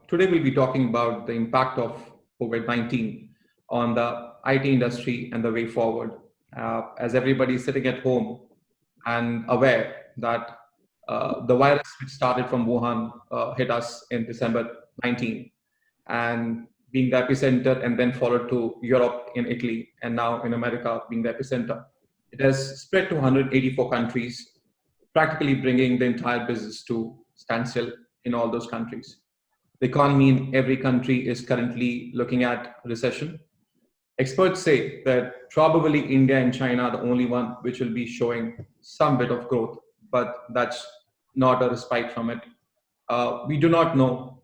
Today we'll be talking about the impact of COVID-19 on the IT industry and the way forward. As everybody is sitting at home and aware that the virus which started from Wuhan hit us in December 19 and being the epicenter and then followed to Europe in Italy and now in America being the epicenter. It has spread to 184 countries, practically bringing the entire business to standstill in all those countries. The economy in every country is currently looking at recession. Experts say that probably India and China are the only one which will be showing some bit of growth, but that's not a respite from it. We do not know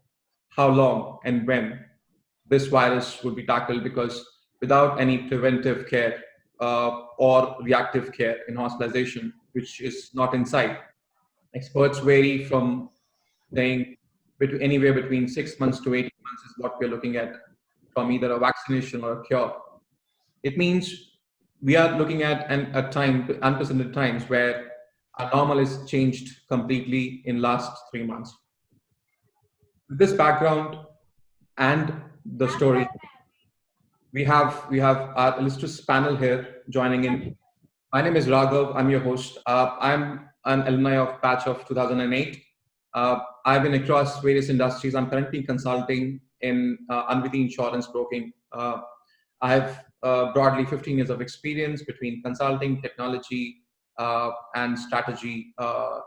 how long and when this virus would be tackled because without any preventive care or reactive care in hospitalization, which is not in sight, experts vary from saying anywhere between 6 months to 18 months is what we're looking at from either a vaccination or a cure. It means we are looking at unprecedented times where our normal is changed completely in last 3 months. With this background and the story, we have our illustrious panel here joining in. My name is Raghav. I'm your host. I'm an alumni of batch of 2008. I've been across various industries. I'm currently consulting in Anviti Insurance broking. I have broadly 15 years of experience between consulting, technology, and strategy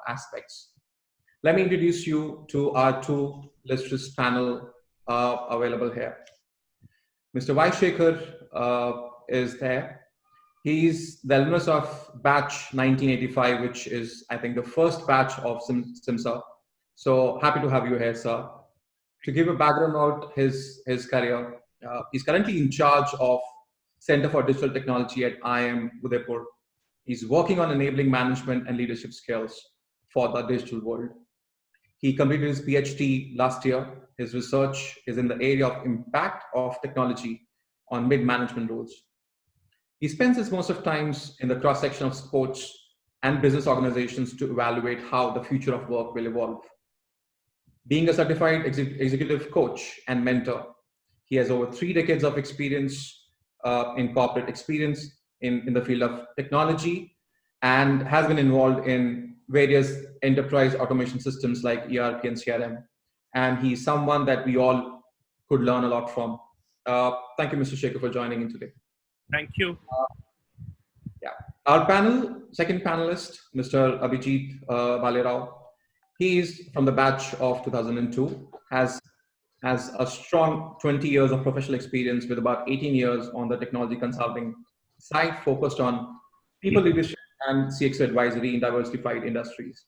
aspects. Let me introduce you to our two illustrious panel available here. Mr. Y. Shekar is there. He's the alumnus of batch 1985, which is, I think, the first batch of Simsr. So happy to have you here, sir. To give a background about his career, he's currently in charge of Center for Digital Technology at IIM Udaipur. He's working on enabling management and leadership skills for the digital world. He completed his PhD last year. His research is in the area of impact of technology on mid-management roles. He spends his most of times in the cross-section of sports and business organizations to evaluate how the future of work will evolve. Being a certified executive coach and mentor, he has over 3 decades of experience in corporate experience in the field of technology and has been involved in various enterprise automation systems like ERP and CRM. And he's someone that we all could learn a lot from. Thank you, Mr. Shekar, for joining in today. Thank you. Yeah. Our second panelist, Mr. Abhijit Bhalerao. He is from the batch of 2002, has a strong 20 years of professional experience with about 18 years on the technology consulting side focused on people leadership and CXO advisory in diversified industries.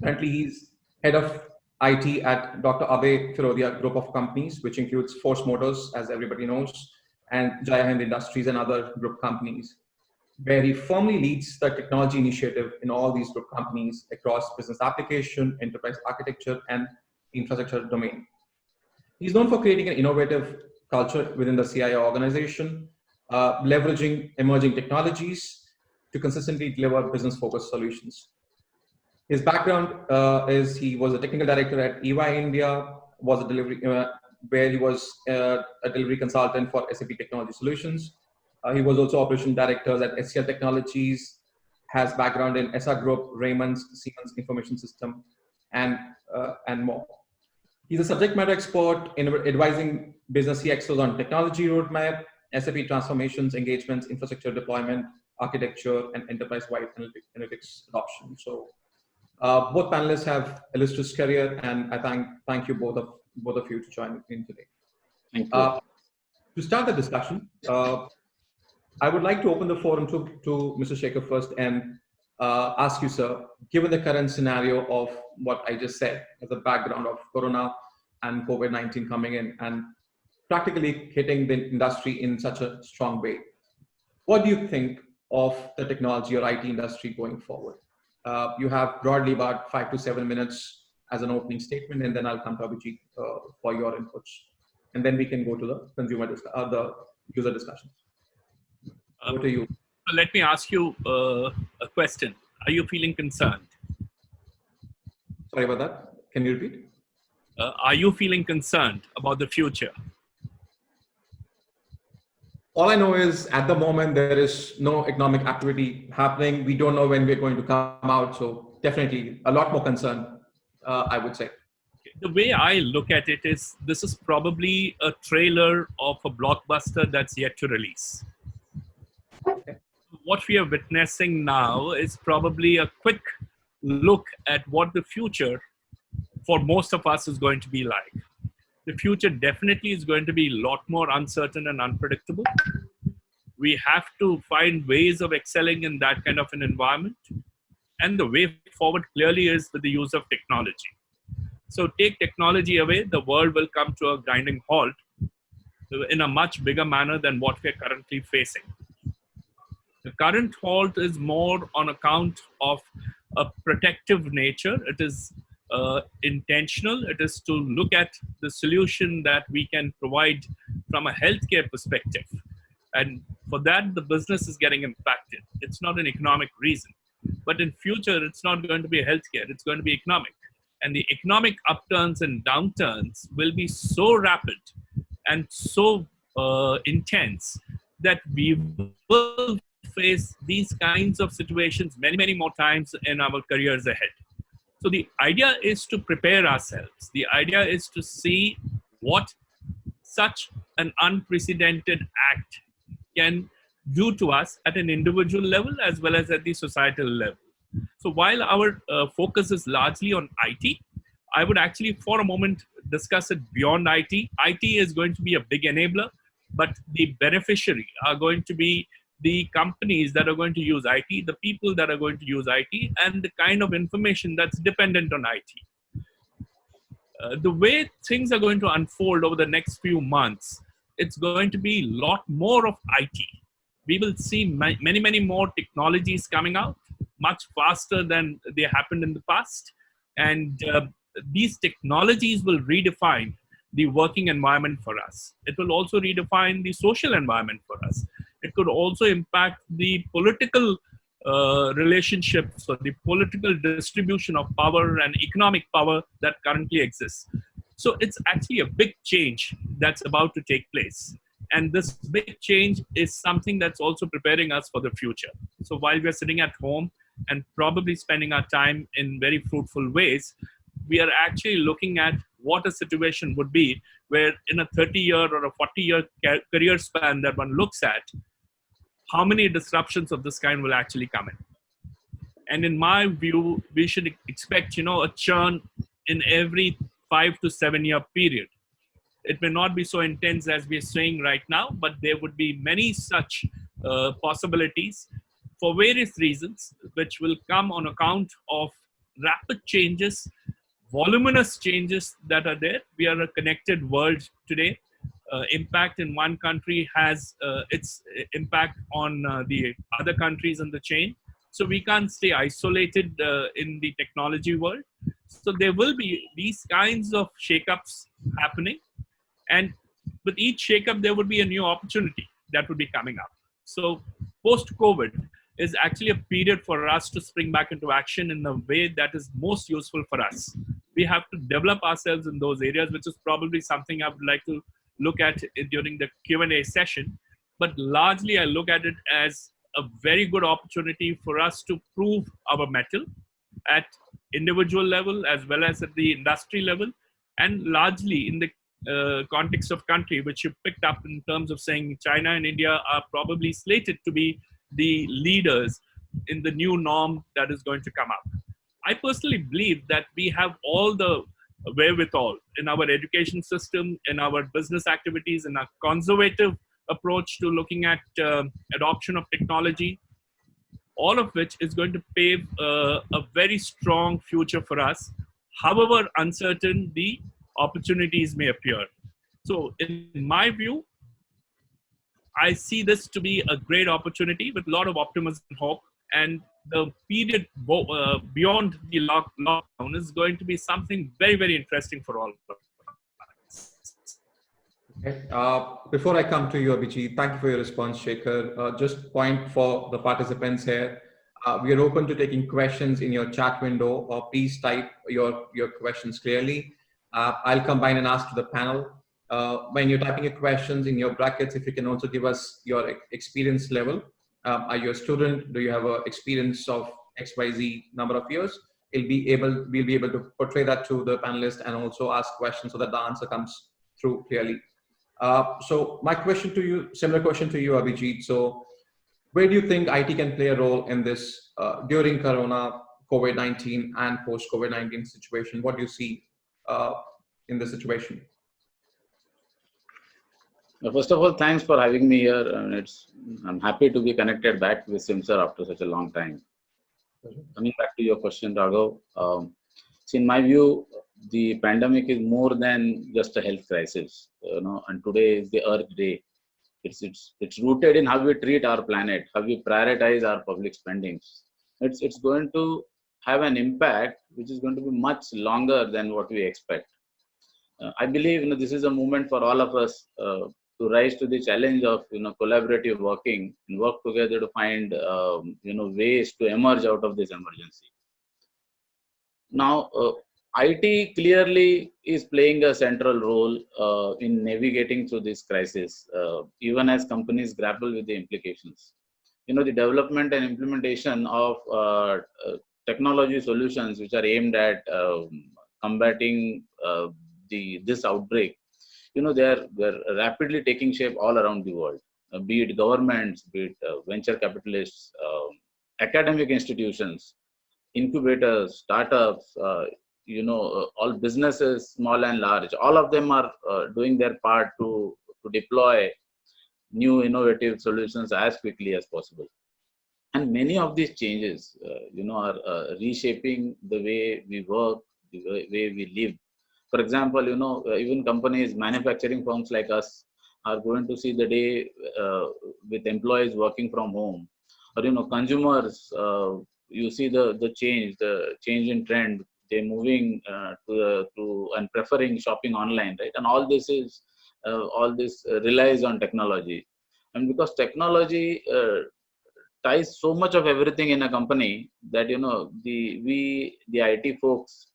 Currently, he's head of IT at Dr. Abe Firodia group of companies, which includes Force Motors, as everybody knows, and Jaya Hind Industries and other group companies, where he firmly leads the technology initiative in all these group companies across business application, enterprise architecture, and infrastructure domain. He's known for creating an innovative culture within the CIO organization, leveraging emerging technologies to consistently deliver business-focused solutions. His background is he was a technical director at EY India, was a delivery where he was a delivery consultant for SAP Technology Solutions. He was also operation director at SCL Technologies, has background in SR Group, Raymond's, Siemens Information System, and more. He's a subject matter expert in advising business CXOs on technology roadmap, SAP transformations, engagements, infrastructure deployment, architecture, and enterprise-wide analytics adoption. So both panelists have illustrious career, and I thank you both of you to join in today. Thank you. To start the discussion, I would like to open the forum to Mr. Shekar first and ask you, sir, given the current scenario of what I just said as a background of Corona and COVID-19 coming in and practically hitting the industry in such a strong way, what do you think of the technology or IT industry going forward? You have broadly about 5 to 7 minutes as an opening statement, and then I'll come to Abhijit for your inputs. And then we can go to the the user discussions. Over to you. Let me ask you a question. Are you feeling concerned? Sorry about that. Can you repeat? Are you feeling concerned about the future? All I know is at the moment there is no economic activity happening. We don't know when we're going to come out. So definitely a lot more concern, I would say. The way I look at it is this is probably a trailer of a blockbuster that's yet to release. What we are witnessing now is probably a quick look at what the future for most of us is going to be like. The future definitely is going to be a lot more uncertain and unpredictable. We have to find ways of excelling in that kind of an environment. And the way forward clearly is with the use of technology. So take technology away, the world will come to a grinding halt in a much bigger manner than what we're currently facing. The current halt is more on account of a protective nature. It is intentional. It is to look at the solution that we can provide from a healthcare perspective. And for that, the business is getting impacted. It's not an economic reason. But in future, it's not going to be healthcare. It's going to be economic. And the economic upturns and downturns will be so rapid and so intense that we will face these kinds of situations many, many more times in our careers ahead. So the idea is to prepare ourselves. The idea is to see what such an unprecedented act can do to us at an individual level as well as at the societal level. So while our focus is largely on IT, I would actually for a moment discuss it beyond IT. IT is going to be a big enabler, but the beneficiary are going to be the companies that are going to use IT, the people that are going to use IT, and the kind of information that's dependent on IT. The way things are going to unfold over the next few months, it's going to be a lot more of IT. We will see many, many more technologies coming out much faster than they happened in the past. And these technologies will redefine the working environment for us. It will also redefine the social environment for us. It could also impact the political relationships or the political distribution of power and economic power that currently exists. So it's actually a big change that's about to take place. And this big change is something that's also preparing us for the future. So while we're sitting at home and probably spending our time in very fruitful ways, we are actually looking at what a situation would be where in a 30-year or a 40-year career span that one looks at, how many disruptions of this kind will actually come in. And in my view, we should expect, a churn in every 5 to 7 year period. It may not be so intense as we're saying right now, but there would be many such possibilities for various reasons, which will come on account of rapid changes, voluminous changes that are there. We are a connected world today. Impact in one country has its impact on the other countries in the chain. So we can't stay isolated in the technology world. So there will be these kinds of shakeups happening. And with each shakeup, there would be a new opportunity that would be coming up. So post-COVID is actually a period for us to spring back into action in a way that is most useful for us. We have to develop ourselves in those areas, which is probably something I would like to look at during the Q&A session. But largely, I look at it as a very good opportunity for us to prove our mettle at individual level as well as at the industry level, and largely in the context of country, which you picked up in terms of saying China and India are probably slated to be the leaders in the new norm that is going to come up. I personally believe that we have all the wherewithal in our education system, in our business activities, in our conservative approach to looking at adoption of technology, all of which is going to pave a very strong future for us, however uncertain the opportunities may appear. So in my view, I see this to be a great opportunity with a lot of optimism and hope. And the period beyond the lockdown is going to be something very, very interesting for all of us. Okay. Before I come to you, Abhijit, thank you for your response, Shekar. Just point for the participants here. We are open to taking questions in your chat window, or please type your questions clearly. I'll combine and ask to the panel. When you're typing your questions in your brackets, if you can also give us your experience level. Are you a student? Do you have an experience of XYZ number of years? We'll be able to portray that to the panelist and also ask questions so that the answer comes through clearly. So my question to you, similar question to you, Abhijit. So where do you think IT can play a role in this during Corona, COVID-19 and post-COVID-19 situation? What do you see uh, in this situation? First of all, thanks for having me here. I'm happy to be connected back with Simsr after such a long time. Coming back to your question, Raghav, see, in my view, the pandemic is more than just a health crisis. And today is the Earth Day. It's rooted in how we treat our planet, how we prioritize our public spendings. It's going to have an impact which is going to be much longer than what we expect. I believe this is a moment for all of us to rise to the challenge of collaborative working and work together to find ways to emerge out of this emergency. Now, IT clearly is playing a central role in navigating through this crisis, even as companies grapple with the implications. The development and implementation of technology solutions which are aimed at combating this outbreak, they're rapidly taking shape all around the world, be it governments, be it venture capitalists, academic institutions, incubators, startups, all businesses, small and large, all of them are doing their part to deploy new innovative solutions as quickly as possible. And many of these changes, are reshaping the way we work, the way we live. For example, even companies, manufacturing firms like us are going to see the day with employees working from home. Or, consumers, you see the change in trend. They're moving to and preferring shopping online, right? And all this relies on technology. And because technology ties so much of everything in a company that the IT folks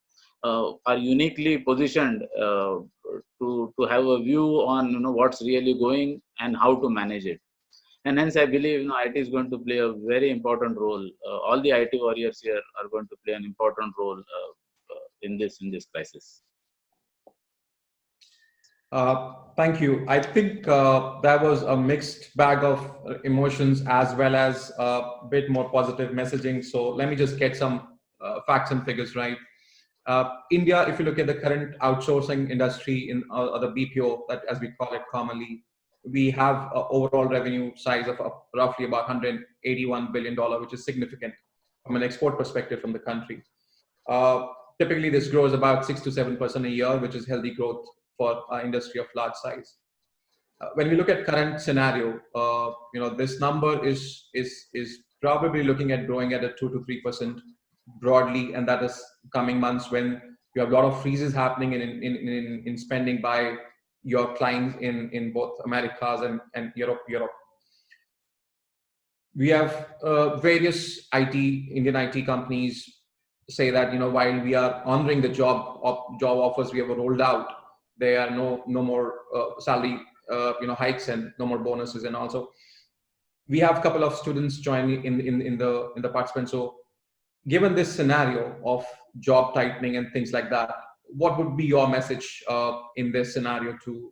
are uniquely positioned to have a view on what's really going and how to manage it. And hence I believe IT is going to play a very important role. All the IT warriors here are going to play an important role in this crisis. Thank you. I think that was a mixed bag of emotions as well as a bit more positive messaging. So let me just get some facts and figures right. India, if you look at the current outsourcing industry in the BPO, that as we call it commonly, we have an overall revenue size of roughly about $181 billion, which is significant from an export perspective from the country. Typically, this grows about 6 to 7% a year, which is healthy growth for an industry of large size. When we look at current scenario, this number is probably looking at growing at a 2 to 3% broadly, and that is coming months when you have a lot of freezes happening in spending by your clients in both Americas and Europe. We have various Indian IT companies say that while we are honoring the job offers we have rolled out, there are no more salary hikes and no more bonuses, and also we have a couple of students joining in the participants. So given this scenario of job tightening and things like that, what would be your message in this scenario to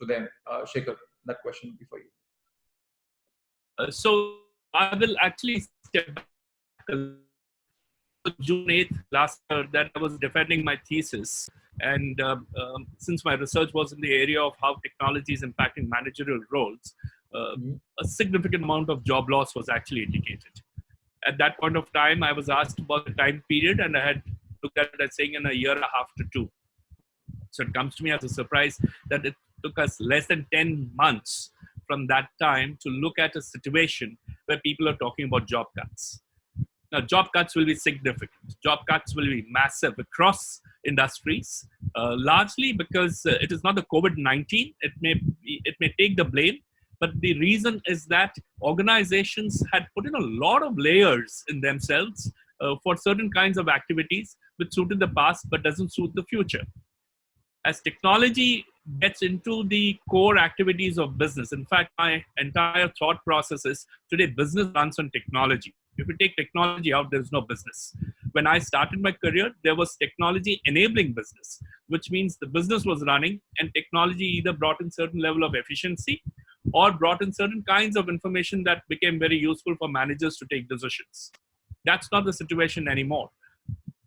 them? Shekar, that question before you. So I will actually step back June 8th last year that I was defending my thesis. And since my research was in the area of how technology is impacting managerial roles, a significant amount of job loss was actually indicated. At that point of time, I was asked about the time period, and I had looked at it as saying in a year and a half to two. So it comes to me as a surprise that it took us less than 10 months from that time to look at a situation where people are talking about job cuts. Now, job cuts will be significant. Job cuts will be massive across industries, largely because it is not the COVID-19. It may take the blame, but the reason is that organizations had put in a lot of layers in themselves for certain kinds of activities which suited the past but doesn't suit the future. As technology gets into the core activities of business, in fact, my entire thought process is today business runs on technology. If you take technology out, there's no business. When I started my career, there was technology enabling business, which means the business was running and technology either brought in certain level of efficiency or brought in certain kinds of information that became very useful for managers to take decisions. That's not the situation anymore.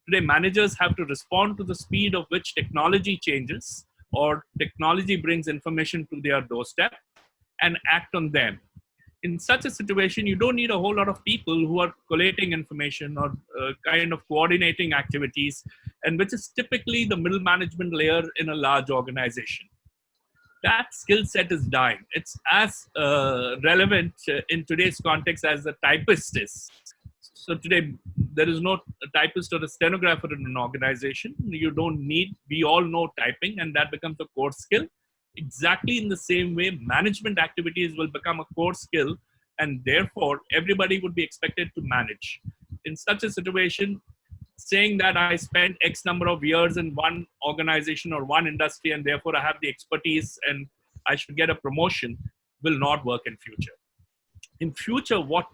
Today, managers have to respond to the speed of which technology changes or technology brings information to their doorstep and act on them. In such a situation, you don't need a whole lot of people who are collating information or kind of coordinating activities, and which is typically the middle management layer in a large organization. That skill set is dying. It's as relevant in today's context as a typist is. So today, there is no typist or a stenographer in an organization. You don't need, we all know typing, and that becomes a core skill. Exactly in the same way, management activities will become a core skill, and therefore, everybody would be expected to manage. In such a situation, saying that I spent X number of years in one organization or one industry, and therefore I have the expertise and I should get a promotion will not work in future. In future, what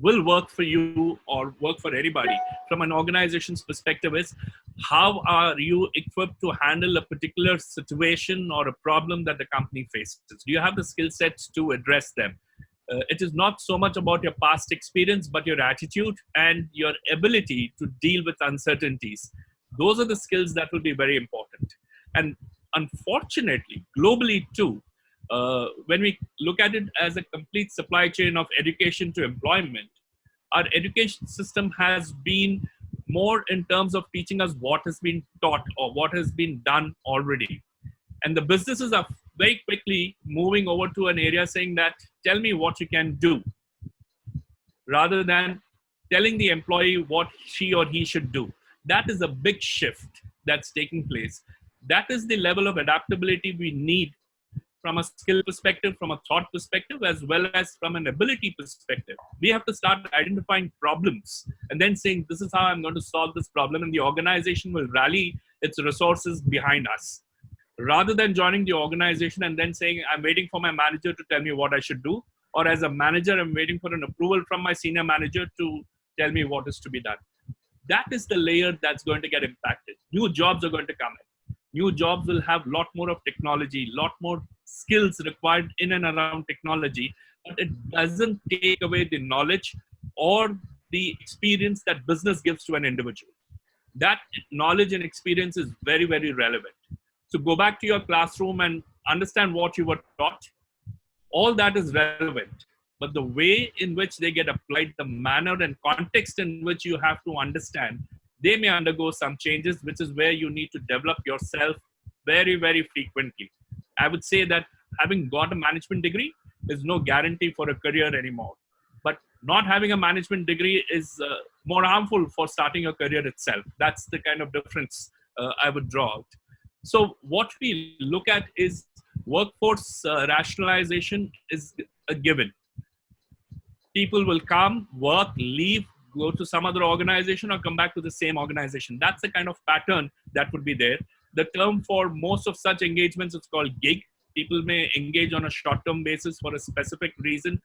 will work for you or work for anybody from an organization's perspective is how are you equipped to handle a particular situation or a problem that the company faces? Do you have the skill sets to address them? It is not so much about your past experience, but your attitude and your ability to deal with uncertainties. Those are the skills that will be very important. And unfortunately, globally too, when we look at it as a complete supply chain of education to employment, our education system has been more in terms of teaching us what has been taught or what has been done already. And the businesses are very quickly moving over to an area saying that, tell me what you can do, rather than telling the employee what she or he should do. That is a big shift that's taking place. That is the level of adaptability we need from a skill perspective, from a thought perspective, as well as from an ability perspective. We have to start identifying problems and then saying, this is how I'm going to solve this problem. And the organization will rally its resources behind us. Rather than joining the organization and then saying, I'm waiting for my manager to tell me what I should do. Or as a manager, I'm waiting for an approval from my senior manager to tell me what is to be done. That is the layer that's going to get impacted. New jobs are going to come in. New jobs will have a lot more of technology, a lot more skills required in and around technology, but it doesn't take away the knowledge or the experience that business gives to an individual. That knowledge and experience is very, very relevant. So go back to your classroom and understand what you were taught. All that is relevant, but the way in which they get applied, the manner and context in which you have to understand, they may undergo some changes, which is where you need to develop yourself very, very frequently. I would say that having got a management degree is no guarantee for a career anymore. But not having a management degree is more harmful for starting a career itself. That's the kind of difference I would draw out. So what we look at is workforce rationalization is a given. People will come, work, leave, go to some other organization or come back to the same organization. That's the kind of pattern that would be there. The term for most of such engagements is called gig. People may engage on a short-term basis for a specific reason,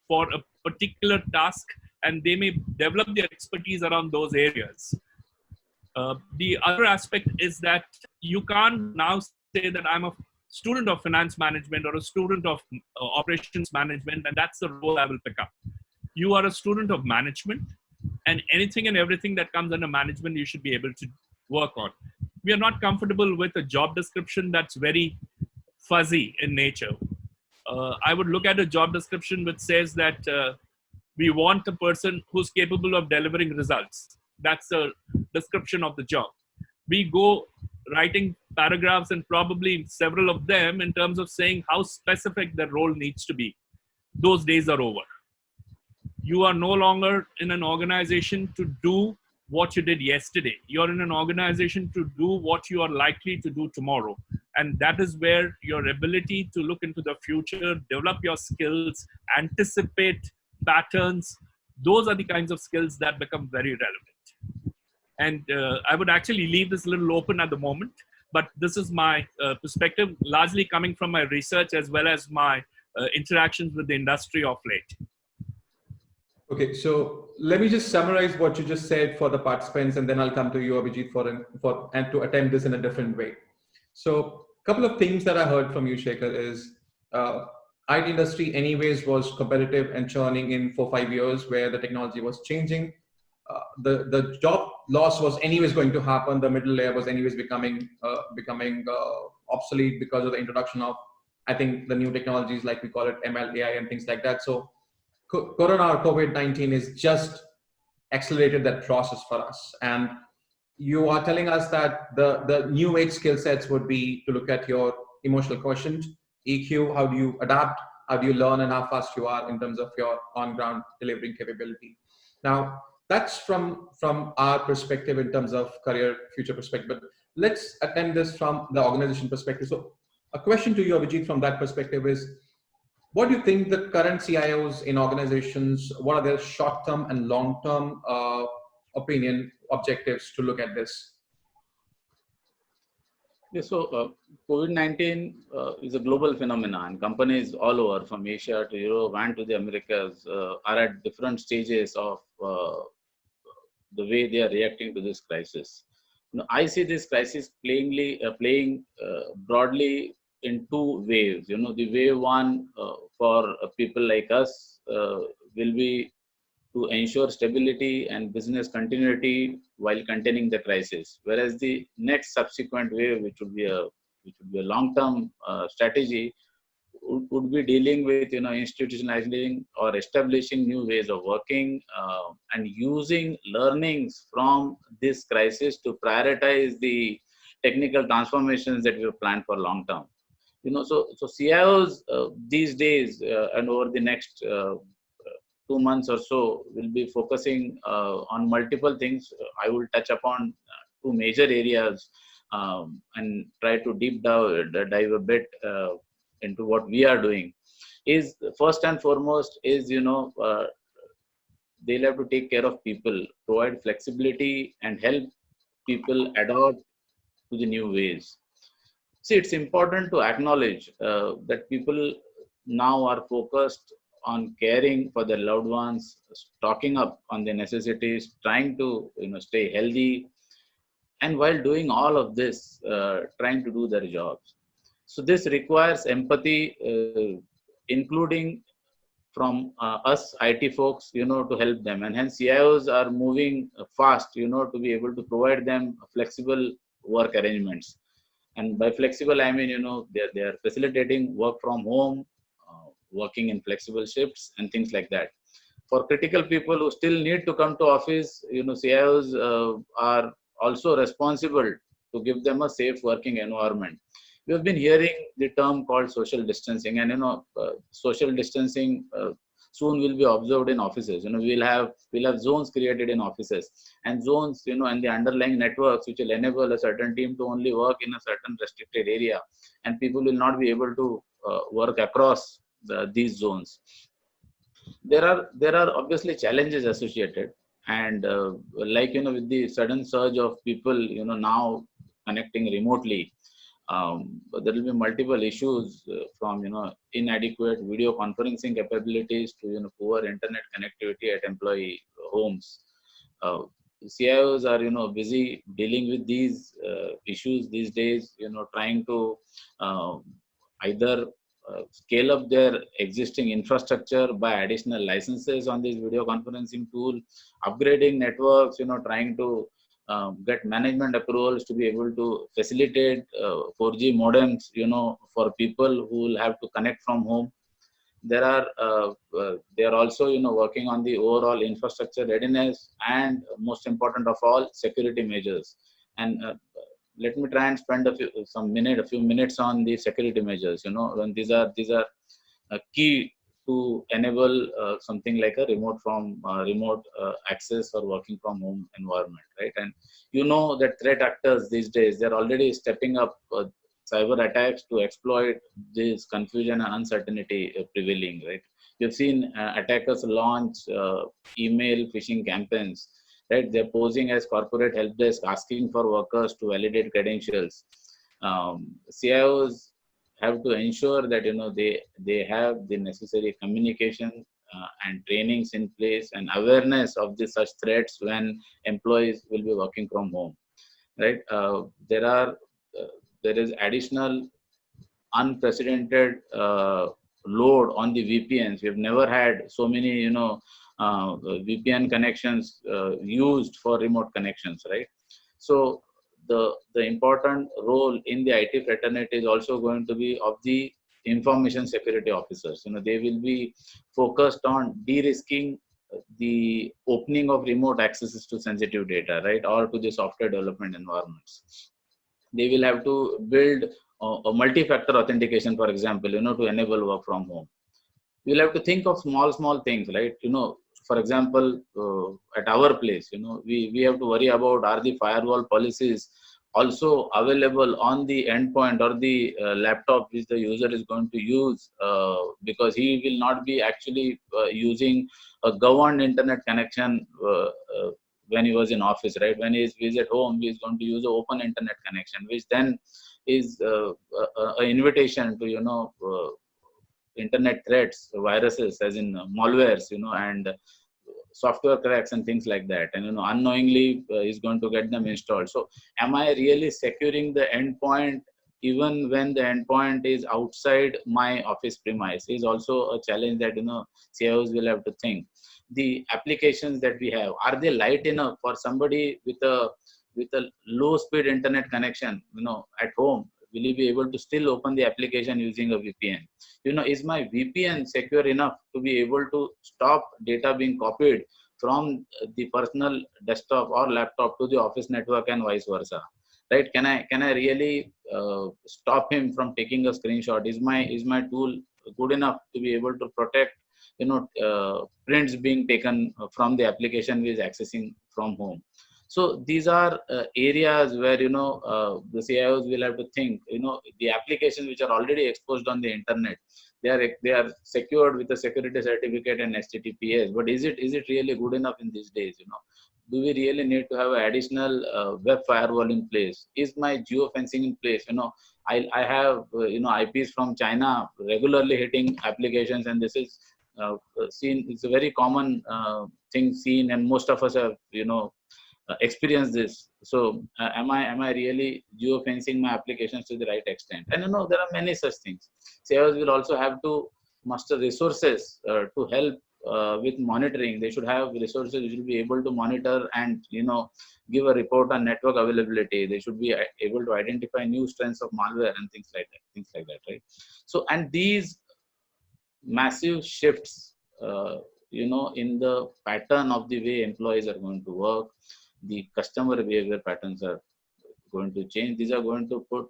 for a particular task, and they may develop their expertise around those areas. The other aspect is that you can't now say that I'm a student of finance management or a student of operations management, and that's the role I will pick up. You are a student of management, and anything and everything that comes under management, you should be able to work on. We are not comfortable with a job description that's very fuzzy in nature. I would look at a job description which says that we want a person who's capable of delivering results. That's the description of the job. We go writing paragraphs and probably several of them in terms of saying how specific the role needs to be. Those days are over. You are no longer in an organization to do what you did yesterday. You're in an organization to do what you are likely to do tomorrow. And that is where your ability to look into the future, develop your skills, anticipate patterns, those are the kinds of skills that become very relevant. And I would actually leave this a little open at the moment. but this is my perspective, largely coming from my research as well as my interactions with the industry of late. Okay, so let me just summarize what you just said for the participants, and then I'll come to you, Abhijit, and to attempt this in a different way. So, a couple of things that I heard from you, Shekar, is IT industry, anyways, was competitive and churning in 4 5 years, where the technology was changing. The job loss was anyways going to happen. The middle layer was anyways becoming obsolete because of the introduction of, I think, the new technologies like we call it ML, AI, and things like that. So Corona or COVID-19 is just accelerated that process for us. And you are telling us that the new age skill sets would be to look at your emotional quotient, EQ, how do you adapt, how do you learn, and how fast you are in terms of your on-ground delivering capability. Now, that's from our perspective in terms of career future perspective. But let's attend this from the organization perspective. So a question to you, Abhijit, from that perspective is, what do you think the current CIOs in organizations, what are their short-term and long-term opinion objectives to look at this? Yeah, so COVID-19 is a global phenomenon. Companies all over, from Asia to Europe and to the Americas, are at different stages of the way they are reacting to this crisis. I see this crisis playing broadly in two waves. The wave one for people like us will be to ensure stability and business continuity while containing the crisis. Whereas the next subsequent wave, which would be a long-term strategy, would be dealing with institutionalizing or establishing new ways of working and using learnings from this crisis to prioritize the technical transformations that we have planned for long term. So CIOs these days and over the next 2 months or so will be focusing on multiple things. I will touch upon two major areas and try to dive a bit into what we are doing. Is first and foremost is they'll have to take care of people, provide flexibility, and help people adapt to the new ways. See, it's important to acknowledge that people now are focused on caring for their loved ones, stocking up on their necessities, trying to stay healthy, and while doing all of this, trying to do their jobs. So this requires empathy, including from us IT folks, to help them. And hence CIOs are moving fast, to be able to provide them flexible work arrangements. And by flexible, I mean, they are facilitating work from home, working in flexible shifts and things like that. For critical people who still need to come to office, CIOs are also responsible to give them a safe working environment. We have been hearing the term called social distancing, and social distancing soon will be observed in offices. We'll have zones created in offices, and zones, and the underlying networks which will enable a certain team to only work in a certain restricted area, and people will not be able to work across these zones. There are obviously challenges associated, and with the sudden surge of people, now connecting remotely. There will be multiple issues from inadequate video conferencing capabilities to poor internet connectivity at employee homes. CIOs are busy dealing with these issues these days. Trying to either scale up their existing infrastructure by additional licenses on this video conferencing tool, upgrading networks. Trying to get management approvals to be able to facilitate 4G modems, for people who will have to connect from home. They are also, working on the overall infrastructure readiness, and most important of all, security measures. And let me try and spend a few minutes on the security measures. When these are key to enable something like a remote access or working from home environment, right? And that threat actors these days, they're already stepping up cyber attacks to exploit this confusion and uncertainty prevailing, right? You've seen attackers launch email phishing campaigns, right? They're posing as corporate help desk, asking for workers to validate credentials. CIOs have to ensure that they have the necessary communication and trainings in place and awareness of the such threats when employees will be working from home, right? There is additional unprecedented load on the VPNs. We've never had so many VPN connections used for remote connections, right? So the important role in the IT fraternity is also going to be of the information security officers. They will be focused on de-risking the opening of remote accesses to sensitive data, right, or to the software development environments. They will have to build a multi-factor authentication, for example, to enable work from home. We'll have to think of small things, right? For example, at our place, we have to worry about, are the firewall policies also available on the endpoint or the laptop which the user is going to use, because he will not be actually using a governed internet connection when he was in office, right? When he's at home, he's going to use an open internet connection, which then is an invitation to internet threats, viruses, as in malwares, and software cracks and things like that, and unknowingly is going to get them installed. So am I really securing the endpoint even when the endpoint is outside my office premise? Is also a challenge that CIOs will have to think. The applications that we have, are they light enough for somebody with a low speed internet connection at home? Will you be able to still open the application using a VPN? Is my VPN secure enough to be able to stop data being copied from the personal desktop or laptop to the office network and vice versa? Right? Can I really stop him from taking a screenshot? Is my tool good enough to be able to protect prints being taken from the application we is accessing from home? So these are areas where the CIOs will have to think. The applications which are already exposed on the internet, they are secured with a security certificate and HTTPS. But is it really good enough in these days? Do we really need to have an additional web firewall in place? Is my geofencing in place? I have IPs from China regularly hitting applications, and this is seen. It's a very common thing seen, and most of us have experience this. So am I really geofencing my applications to the right extent? And there are many such things. CIOs will also have to muster resources to help with monitoring. They should have resources which will be able to monitor and give a report on network availability. They should be able to identify new strengths of malware and things like that, right? So, and these massive shifts in the pattern of the way employees are going to work, the customer behavior patterns are going to change. These are going to put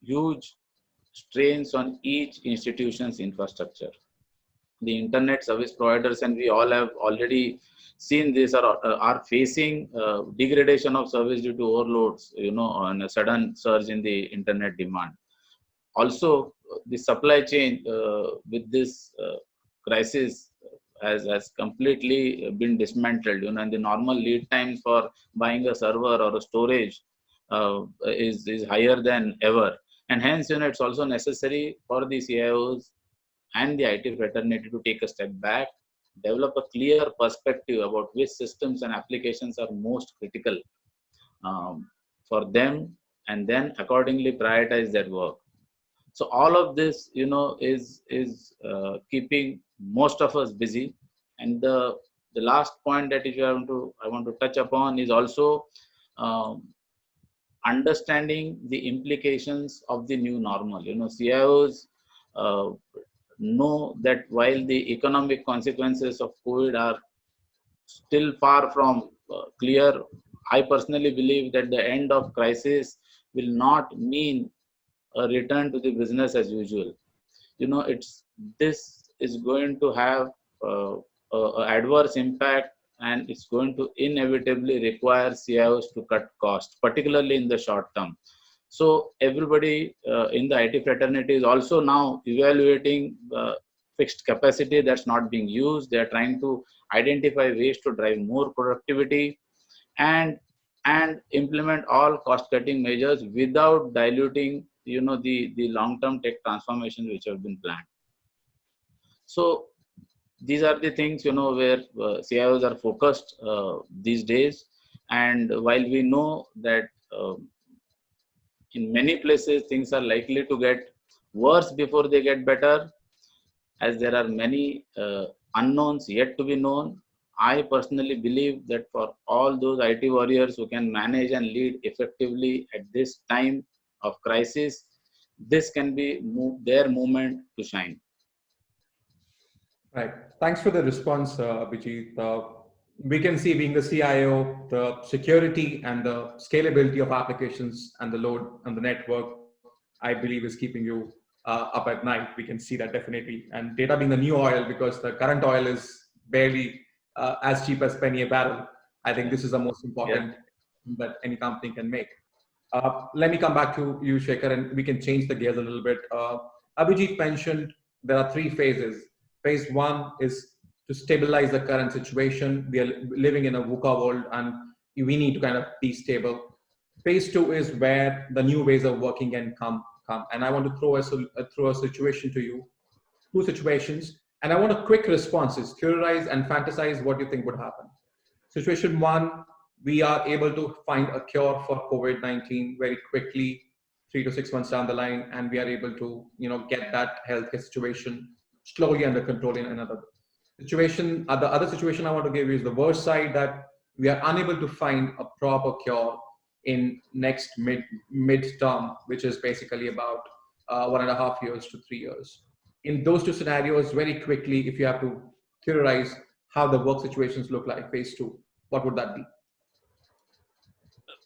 huge strains on each institution's infrastructure. The internet service providers, and we all have already seen this, are facing degradation of service due to overloads, on a sudden surge in the internet demand. Also, the supply chain with this crisis has completely been dismantled, and the normal lead times for buying a server or a storage is higher than ever. And hence, it's also necessary for the CIOs and the IT fraternity to take a step back, develop a clear perspective about which systems and applications are most critical for them, and then accordingly prioritize their work. So all of this, is keeping most of us busy. And the last point that I want to touch upon is also understanding the implications of the new normal. CIOs know that while the economic consequences of COVID are still far from clear, I personally believe that the end of crisis will not mean a return to the business as usual. This is going to have adverse impact, and it's going to inevitably require CIOs to cut costs, particularly in the short term. So everybody in the IT fraternity is also now evaluating fixed capacity that's not being used. They're trying to identify ways to drive more productivity, and and implement all cost-cutting measures without diluting, the long-term tech transformations which have been planned. So these are the things, where CIOs are focused these days. And while we know that in many places things are likely to get worse before they get better, as there are many unknowns yet to be known, I personally believe that for all those IT warriors who can manage and lead effectively at this time of crisis, this can be their moment to shine. Right. Thanks for the response, Abhijit. We can see, being the CIO, the security and the scalability of applications and the load on the network, I believe, is keeping you up at night. We can see that definitely. And data being the new oil, because the current oil is barely as cheap as penny a barrel. I think this is the most important that any company can make. Let me come back to you, Shekar, and we can change the gears a little bit. Abhijit mentioned there are three phases. Phase one is to stabilize the current situation. We are living in a VUCA world and we need to kind of be stable. Phase two is where the new ways of working can come. And I want to throw a situation to you, two situations, and I want a quick responses. Theorize and fantasize what you think would happen. Situation one, we are able to find a cure for COVID-19 very quickly, 3 to 6 months down the line, and we are able to, get that healthcare situation slowly under control in another situation. The other situation I want to give you is the worst side, that we are unable to find a proper cure in next mid-term, which is basically about 1.5 years to 3 years. In those two scenarios, very quickly, if you have to theorize how the work situations look like, phase two, what would that be?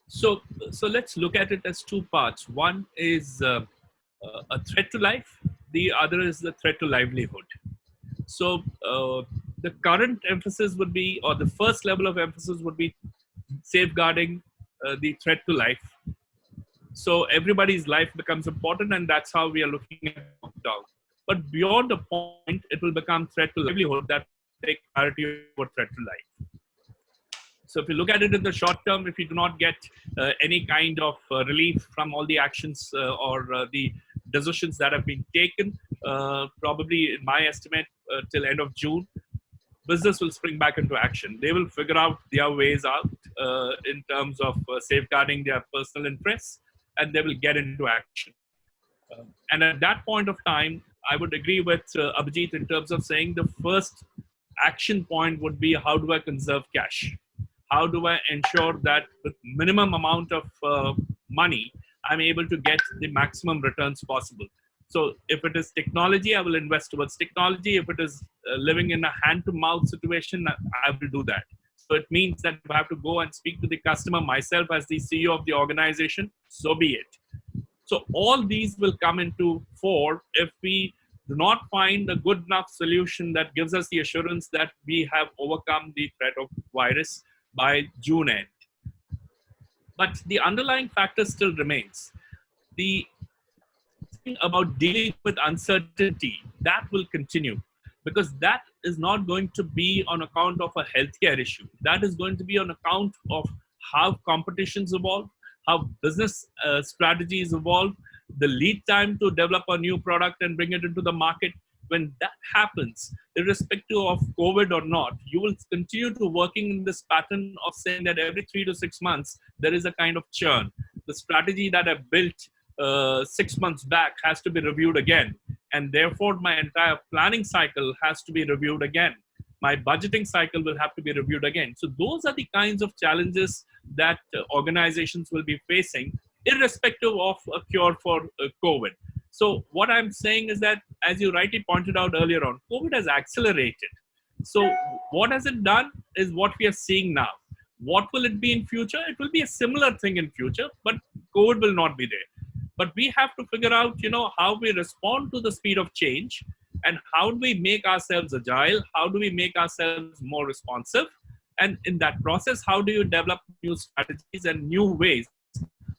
So let's look at it as two parts. One is a threat to life. The other is the threat to livelihood. So the current emphasis would be, or the first level of emphasis would be safeguarding the threat to life. So everybody's life becomes important, and that's how we are looking at lockdown. But beyond a point, it will become threat to livelihood that will take priority over threat to life. So if you look at it in the short term, if you do not get any kind of relief from all the actions or the decisions that have been taken, probably in my estimate, till end of June, business will spring back into action. They will figure out their ways out in terms of safeguarding their personal interests, and they will get into action. And at that point of time, I would agree with Abhijit in terms of saying the first action point would be, how do I conserve cash? How do I ensure that with minimum amount of money, I'm able to get the maximum returns possible? So if it is technology, I will invest towards technology. If it is living in a hand-to-mouth situation, I will do that. So it means that if I have to go and speak to the customer myself as the CEO of the organization, so be it. So all these will come into fore if we do not find a good enough solution that gives us the assurance that we have overcome the threat of virus by June end. But the underlying factor still remains. The thing about dealing with uncertainty, that will continue, because that is not going to be on account of a healthcare issue. That is going to be on account of how competitions evolve, how business strategies evolve, the lead time to develop a new product and bring it into the market. When that happens, irrespective of COVID or not, you will continue to working in this pattern of saying that every 3 to 6 months, there is a kind of churn. The strategy that I built 6 months back has to be reviewed again. And therefore, my entire planning cycle has to be reviewed again. My budgeting cycle will have to be reviewed again. So those are the kinds of challenges that organizations will be facing, irrespective of a cure for COVID. So what I'm saying is that, as you rightly pointed out earlier on, COVID has accelerated. So what has it done is what we are seeing now. What will it be in future? It will be a similar thing in future, but COVID will not be there. But we have to figure out, how we respond to the speed of change, and how do we make ourselves agile? How do we make ourselves more responsive? And in that process, how do you develop new strategies and new ways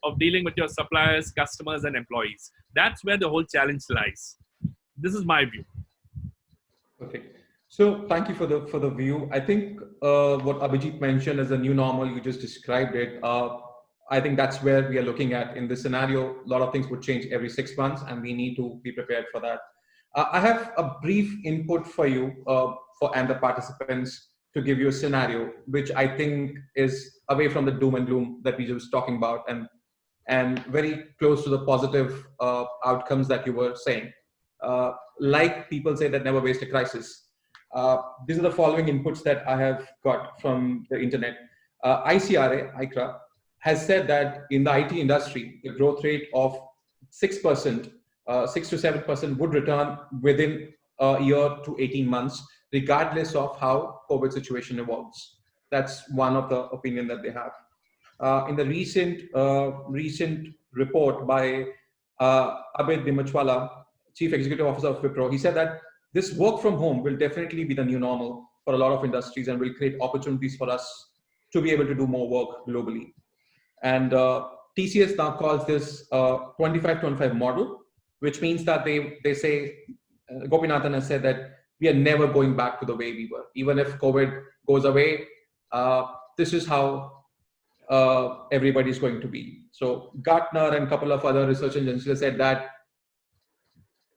of dealing with your suppliers, customers, and employees? That's where the whole challenge lies. This is my view. Okay. So thank you for the view. I think what Abhijit mentioned as a new normal, you just described it. I think that's where we are looking at in this scenario. A lot of things would change every 6 months, and we need to be prepared for that. I have a brief input for you for and the participants to give you a scenario, which I think is away from the doom and gloom that we were just talking about, and very close to the positive outcomes that you were saying. Like people say that never waste a crisis. These are the following inputs that I have got from the internet. ICRA has said that in the IT industry, the growth rate of 6%, 6 to 7% would return within a year to 18 months, regardless of how COVID situation evolves. That's one of the opinion that they have. In the recent report by Abid Dimachwala, Chief Executive Officer of Wipro, he said that this work from home will definitely be the new normal for a lot of industries and will create opportunities for us to be able to do more work globally. And TCS now calls this 25-25 model, which means that they say, Gopinathan has said that we are never going back to the way we were. Even if COVID goes away, this is how everybody's going to be. So Gartner and a couple of other research agencies said that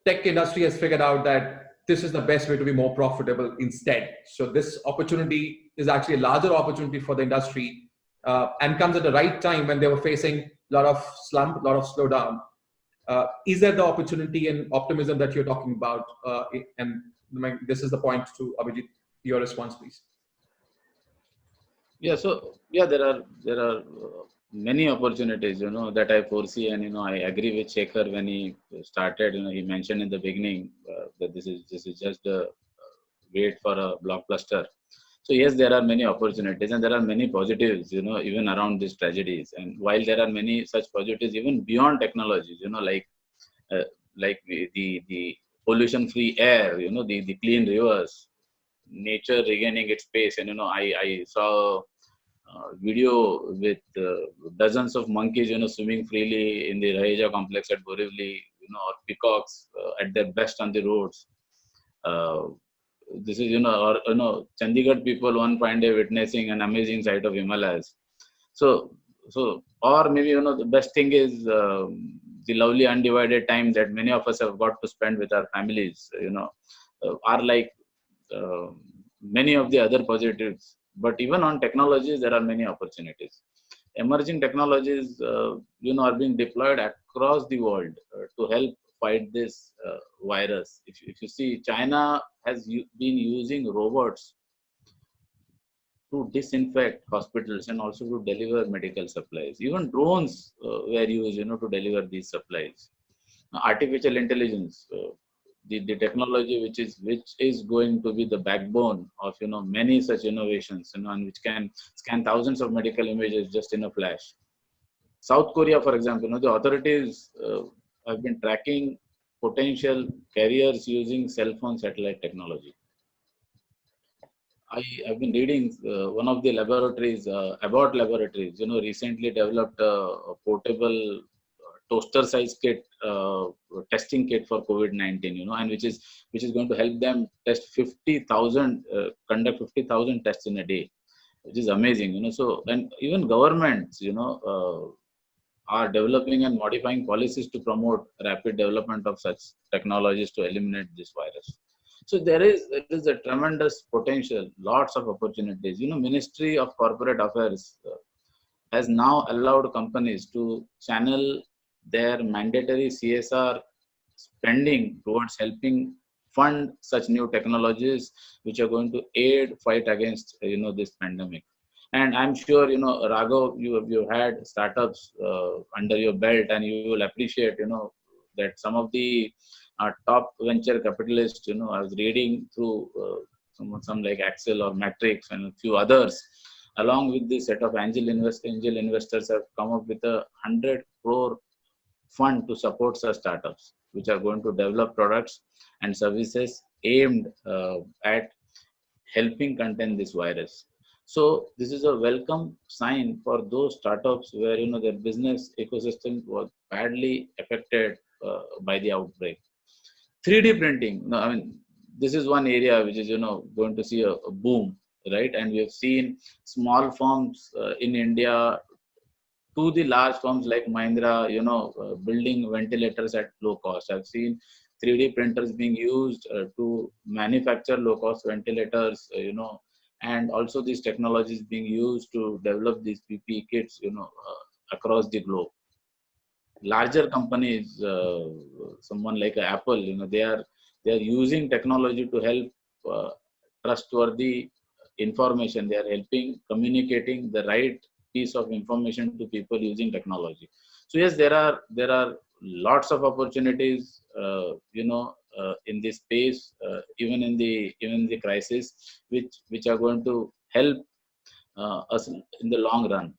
tech industry has figured out that this is the best way to be more profitable instead. So this opportunity is actually a larger opportunity for the industry and comes at the right time when they were facing a lot of slump, a lot of slowdown. Is there the opportunity and optimism that you're talking about? And this is the point to Abhijit, your response, please. Yeah, so yeah, there are many opportunities, that I foresee, and I agree with Shekar when he started. He mentioned in the beginning that this is just a wait for a blockbuster. So yes, there are many opportunities and there are many positives, even around these tragedies. And while there are many such positives, even beyond technologies, uh, like the pollution-free air, the clean rivers, nature regaining its space. And I saw video with dozens of monkeys, swimming freely in the Raheja complex at Borivali, or peacocks at their best on the roads. Uh, this is, Chandigarh people one fine day witnessing an amazing sight of Himalayas. So, or maybe, the best thing is the lovely undivided time that many of us have got to spend with our families, are like uh, many of the other positives. But even on technologies, there are many opportunities. Emerging technologies, are being deployed across the world to help fight this virus. If you see, China has been using robots to disinfect hospitals and also to deliver medical supplies. Even drones were used, to deliver these supplies. Artificial intelligence, the technology which is going to be the backbone of many such innovations, and which can scan thousands of medical images just in a flash. South Korea, for example, the authorities have been tracking potential carriers using cell phone satellite technology. I have been reading one of the laboratories, Abbott Laboratories, recently developed a portable toaster-size kit, testing kit for COVID-19, and which is going to help them test 50,000, conduct 50,000 tests in a day, which is amazing, So, and even governments, are developing and modifying policies to promote rapid development of such technologies to eliminate this virus. So there is a tremendous potential, lots of opportunities. Ministry of Corporate Affairs has now allowed companies to channel their mandatory CSR spending towards helping fund such new technologies which are going to aid fight against this pandemic. And I'm sure Raghav, you had startups under your belt, and you will appreciate that some of the top venture capitalists, I was reading through some like Axel or Matrix and a few others, along with the set of angel investors have come up with 100 crore fund to support such startups, which are going to develop products and services aimed at helping contain this virus. So this is a welcome sign for those startups where their business ecosystem was badly affected by the outbreak. 3D printing, this is one area which is, going to see a boom, right? And we have seen small firms in India to the large firms like Mahindra, building ventilators at low cost. I've seen 3D printers being used to manufacture low cost ventilators, and also these technologies being used to develop these PPE kits, across the globe. Larger companies, someone like Apple, they are using technology to help trustworthy information. They are helping communicating the right piece of information to people using technology. So yes, there are lots of opportunities, in this space, even the crisis, which are going to help us in the long run.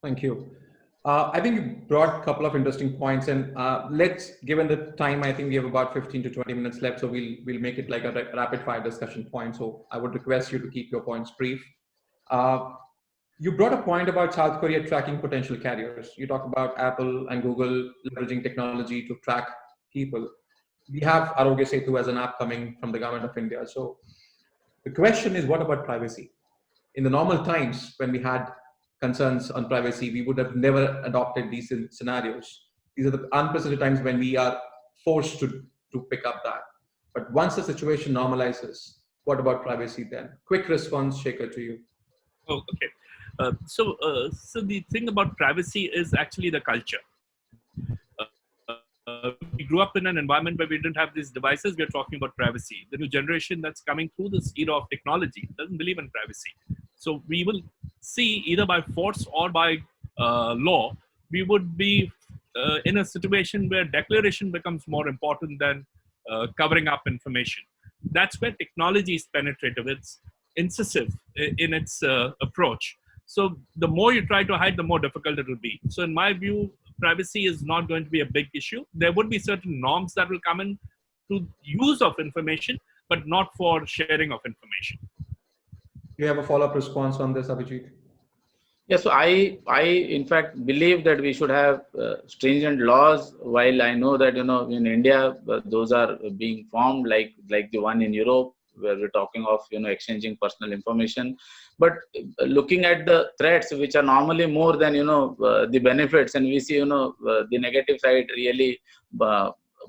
Thank you. I think you brought a couple of interesting points, and given the time, I think we have about 15 to 20 minutes left, so we'll make it like a rapid fire discussion point. So I would request you to keep your points brief. You brought a point about South Korea tracking potential carriers. You talk about Apple and Google leveraging technology to track people. We have Arogya Setu as an app coming from the government of India. So the question is, what about privacy? In the normal times when we had concerns on privacy, we would have never adopted these scenarios. These are the unprecedented times when we are forced to pick up that. But once the situation normalizes, what about privacy then? Quick response, Shekar, to you. Oh, okay. So the thing about privacy is actually the culture. We grew up in an environment where we didn't have these devices. We're talking about privacy. The new generation that's coming through this era of technology doesn't believe in privacy. So we will see, either by force or by law, we would be in a situation where declaration becomes more important than covering up information. That's where technology is penetrative. It's incisive in its approach. So the more you try to hide, the more difficult it will be. So in my view, privacy is not going to be a big issue. There would be certain norms that will come in to use of information, but not for sharing of information. You have a follow-up response on this, Abhijit? Yeah, so I in fact believe that we should have stringent laws. While I know that in India those are being formed, like the one in Europe, where we're talking of exchanging personal information, but looking at the threats, which are normally more than the benefits, and we see the negative side really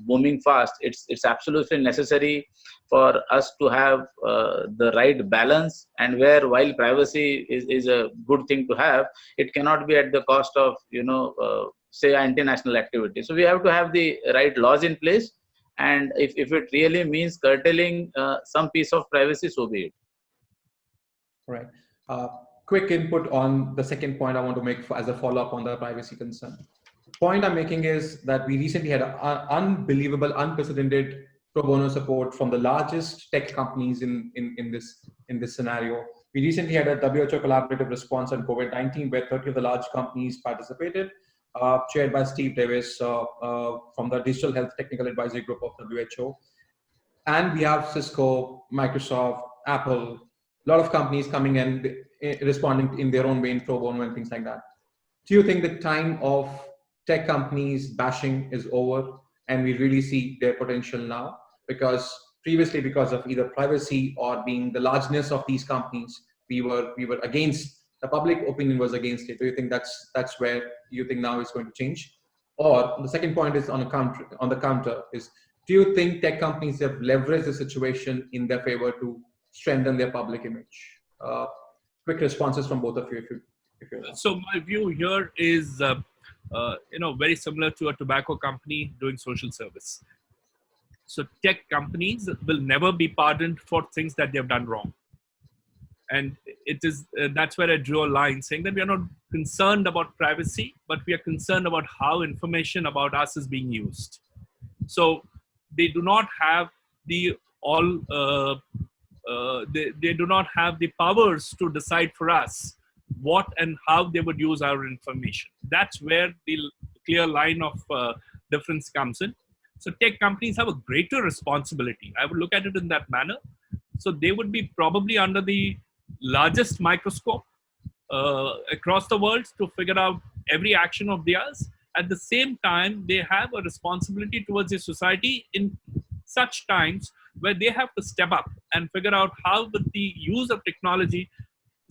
booming fast. It's absolutely necessary for us to have the right balance, and where while privacy is a good thing to have, it cannot be at the cost of say anti-national activity. So we have to have the right laws in place, and if it really means curtailing some piece of privacy, so be it. Right. Quick input on the second point I want to make as a follow-up on the privacy concern. The point I'm making is that we recently had unbelievable, unprecedented pro bono support from the largest tech companies in this scenario. We recently had a WHO collaborative response on COVID-19 where 30 of the large companies participated, chaired by Steve Davis from the Digital Health Technical Advisory Group of WHO. And we have Cisco, Microsoft, Apple, a lot of companies coming and responding in their own way in pro bono and things like that. Do you think the time of tech companies bashing is over and we really see their potential now? Because previously, because of either privacy or being the largeness of these companies, we were against, the public opinion was against it. Do you think that's where you think now is going to change? Or the second point is on the counter is, do you think tech companies have leveraged the situation in their favor to strengthen their public image? Quick responses from both of you, if you want. So my view here is, very similar to a tobacco company doing social service. So tech companies will never be pardoned for things that they have done wrong. And it is that's where I drew a line saying that we are not concerned about privacy, but we are concerned about how information about us is being used. So they do not have the they do not have the powers to decide for us what and how they would use our information. That's where the clear line of difference comes in. So tech companies have a greater responsibility. I would look at it in that manner. So they would be probably under the largest microscope across the world to figure out every action of theirs. At the same time, they have a responsibility towards the society in such times where they have to step up and figure out how with the use of technology,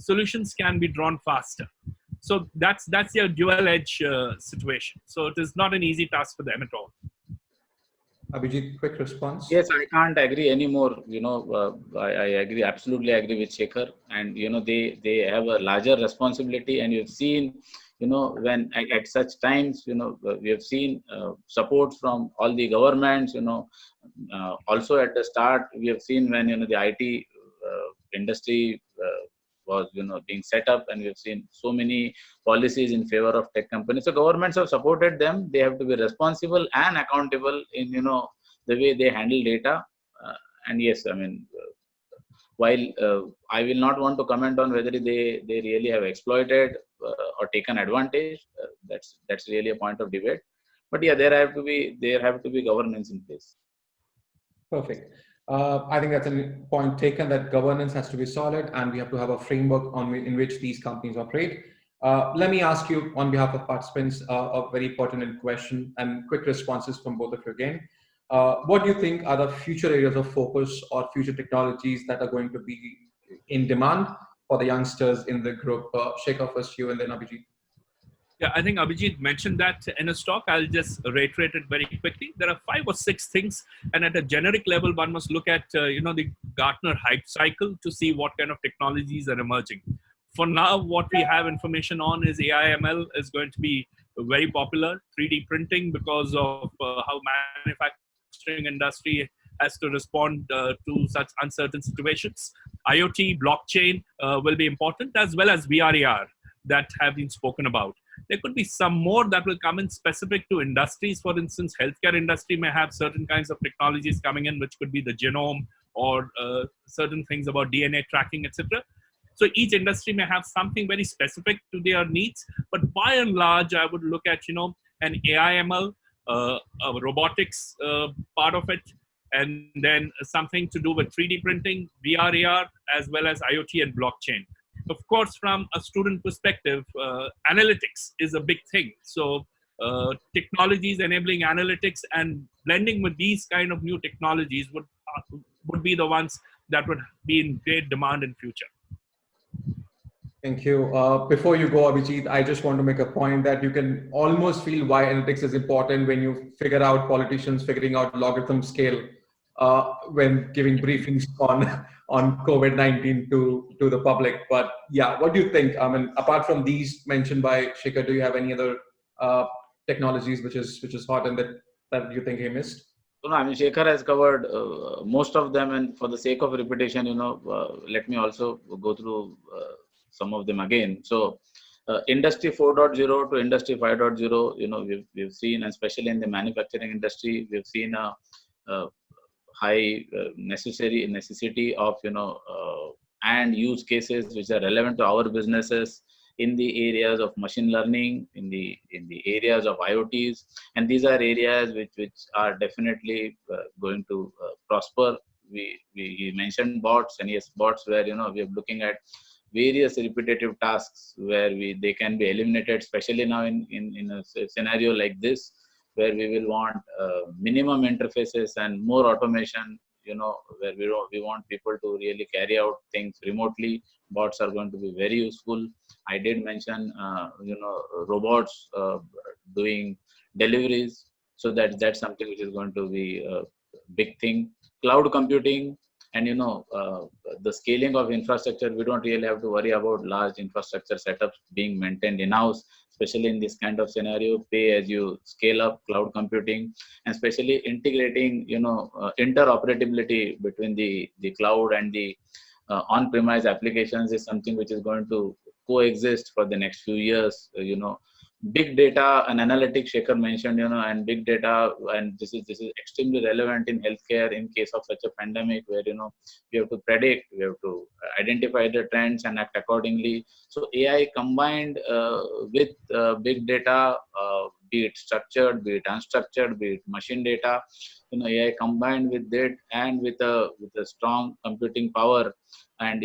solutions can be drawn faster. So that's your dual edge situation. So it is not an easy task for them at all. Abhijit, quick response. Yes, I can't agree anymore. I absolutely agree with Shekar. And, they have a larger responsibility. And you've seen, when at such times, we have seen support from all the governments, also at the start, we have seen when, the IT industry was, being set up, and we've seen so many policies in favor of tech companies. So governments have supported them. They have to be responsible and accountable in, the way they handle data. And yes, I mean, while I will not want to comment on whether they really have exploited or taken advantage, that's really a point of debate. But yeah, there have to be governance in place. Perfect. I think that's a point taken, that governance has to be solid and we have to have a framework in which these companies operate. Let me ask you on behalf of participants a very pertinent question and quick responses from both of you again. What do you think are the future areas of focus or future technologies that are going to be in demand for the youngsters in the group? Shekar, first you, and then Abhijit. Yeah, I think Abhijit mentioned that in his talk. I'll just reiterate it very quickly. There are 5 or 6 things, and at a generic level, one must look at the Gartner hype cycle to see what kind of technologies are emerging. For now, what we have information on is AI/ML is going to be very popular. 3D printing, because of how manufacturing industry has to respond to such uncertain situations. IoT, blockchain will be important, as well as VR/AR that have been spoken about. There could be some more that will come in specific to industries. For instance, healthcare industry may have certain kinds of technologies coming in, which could be the genome or certain things about DNA tracking, etc. So each industry may have something very specific to their needs. But by and large, I would look at, an AI/ML, a robotics part of it, and then something to do with 3D printing, VR/AR, as well as IoT and blockchain. Of course, from a student perspective, analytics is a big thing. So technologies enabling analytics and blending with these kind of new technologies would be the ones that would be in great demand in future. Thank you. Before you go, Abhijit, I just want to make a point that you can almost feel why analytics is important when you figure out politicians figuring out logarithm scale when giving briefings on COVID-19 to the public. But yeah, what do you think? I mean, apart from these mentioned by Shekar, do you have any other technologies which is hot and that you think he missed? No, I mean, Shekar has covered most of them, and for the sake of repetition, let me also go through some of them again. So, Industry 4.0 to Industry 5.0, we've seen, especially in the manufacturing industry, we've seen a high necessity of and use cases which are relevant to our businesses in the areas of machine learning, in the areas of IoTs, and these are areas which are definitely going to prosper. We mentioned bots, and yes, bots where we are looking at various repetitive tasks where they can be eliminated, especially now in a scenario like this, where we will want minimum interfaces and more automation, where we want people to really carry out things remotely. Bots are going to be very useful. I did mention, robots doing deliveries. So that's something which is going to be a big thing. Cloud computing, and the scaling of infrastructure. We don't really have to worry about large infrastructure setups being maintained in-house, especially in this kind of scenario. Pay as you scale up cloud computing, and especially integrating interoperability between the cloud and the on-premise applications is something which is going to coexist for the next few years. Big data and analytics, Shekar mentioned, and big data, and this is extremely relevant in healthcare in case of such a pandemic where we have to predict, we have to identify the trends and act accordingly. So AI combined with big data, be it structured, be it unstructured, be it machine data, AI combined with that and with a strong computing power. And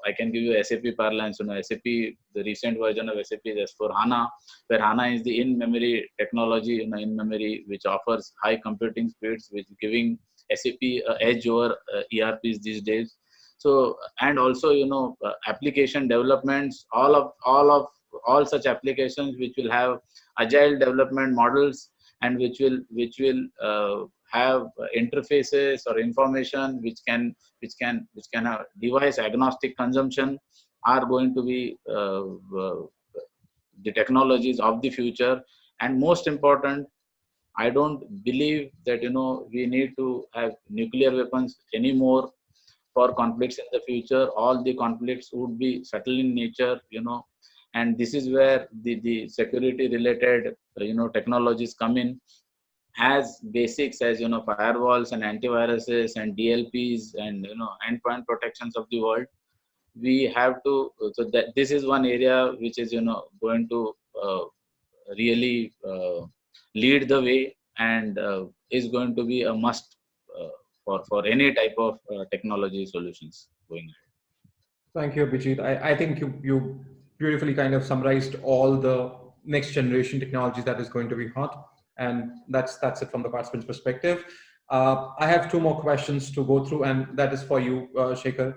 I can give you SAP parlance. SAP, the recent version of SAP is S/4HANA, where HANA is the in-memory technology, in-memory, which offers high computing speeds, which giving SAP edge over ERPs these days. So, and also, application developments, all such applications which will have agile development models, and which will have interfaces or information which can have device agnostic consumption, are going to be the technologies of the future. And most important, I don't believe that we need to have nuclear weapons anymore for conflicts in the future. All the conflicts would be subtle in nature, and this is where the security related technologies come in, as basics as firewalls and antiviruses and DLPs and endpoint protections of the world. We have to, so that this is one area which is going to really lead the way, and is going to be a must for any type of technology solutions going ahead. Thank you, Abhijit. I think you beautifully kind of summarized all the next generation technologies that is going to be hot, and that's it from the participant's perspective. I have two more questions to go through, and that is for you, Shekar.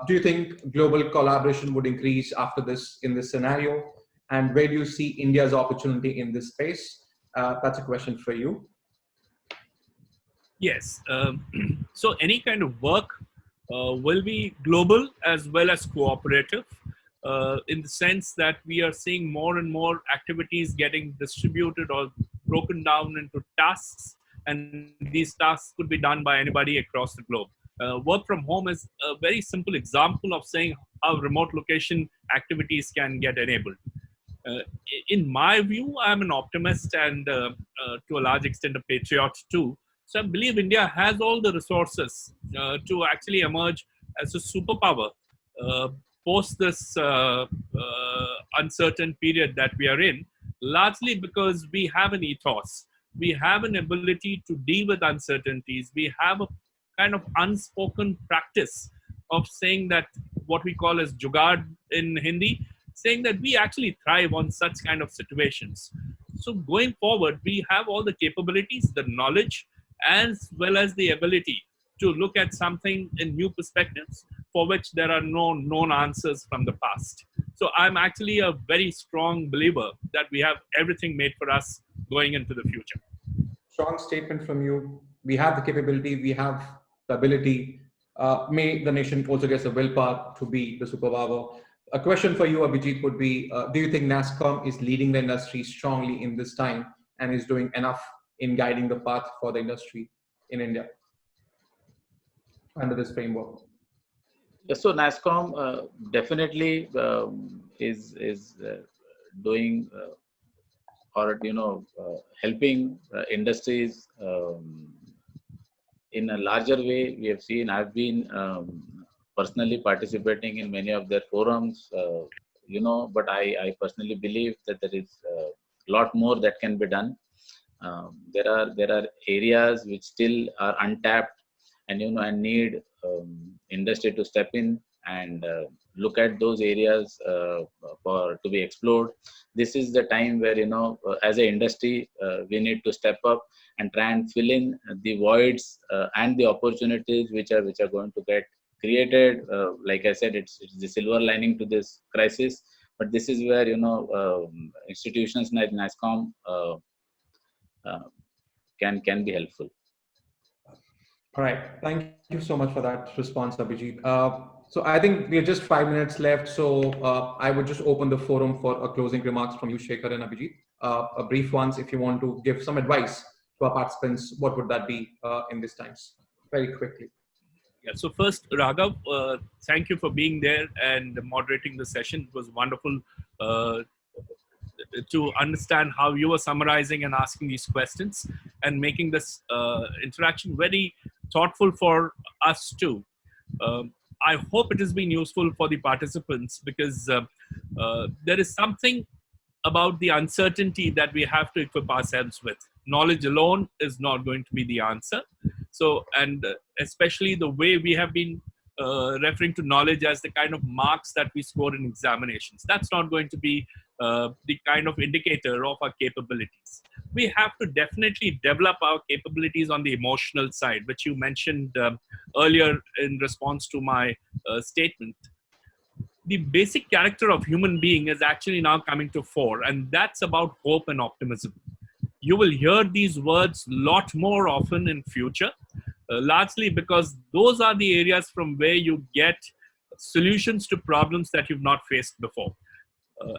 Do you think global collaboration would increase after this in this scenario, and where do you see India's opportunity in this space? That's a question for you. Yes. So any kind of work will be global as well as cooperative, in the sense that we are seeing more and more activities getting distributed or broken down into tasks, and these tasks could be done by anybody across the globe. Work from home is a very simple example of saying how remote location activities can get enabled. Uh, in my view, I'm an optimist and to a large extent a patriot too. So I believe India has all the resources to actually emerge as a superpower uh, post this uncertain period that we are in, largely because we have an ethos. We have an ability to deal with uncertainties. We have a kind of unspoken practice of saying that what we call as jugaad in Hindi, saying that we actually thrive on such kind of situations. So going forward, we have all the capabilities, the knowledge, as well as the ability to look at something in new perspectives for which there are no known answers from the past. So I'm actually a very strong believer that we have everything made for us going into the future. Strong statement from you. We have the capability, we have the ability. May the nation also gets the willpower to be the superpower. A question for you, Abhijit, would be: do you think NASSCOM is leading the industry strongly in this time and is doing enough in guiding the path for the industry in India under this framework? Yes, so NASSCOM definitely is doing or helping industries in a larger way. We have seen, I've been personally participating in many of their forums, but I personally believe that there is a lot more that can be done. There are areas which still are untapped, and and need industry to step in and look at those areas for to be explored. This is the time where as an industry we need to step up and try and fill in the voids and the opportunities which are going to get created. Like I said, it's the silver lining to this crisis, but this is where institutions like NASSCOM can be helpful. All right. Thank you so much for that response, Abhijit. So I think we have just 5 minutes left. So I would just open the forum for a closing remarks from you, Shekar and Abhijit. A brief ones, if you want to give some advice to our participants, what would that be in these times? Very quickly. Yeah, so first, Raghav, thank you for being there and moderating the session. It was wonderful to understand how you were summarizing and asking these questions and making this interaction very thoughtful for us too. I hope it has been useful for the participants, because there is something about the uncertainty that we have to equip ourselves with. Knowledge alone is not going to be the answer. So, and especially the way we have been referring to knowledge as the kind of marks that we score in examinations, that's not going to be the kind of indicator of our capabilities. We have to definitely develop our capabilities on the emotional side, which you mentioned earlier in response to my statement. The basic character of human being is actually now coming to fore, and that's about hope and optimism. You will hear these words a lot more often in future, largely because those are the areas from where you get solutions to problems that you've not faced before.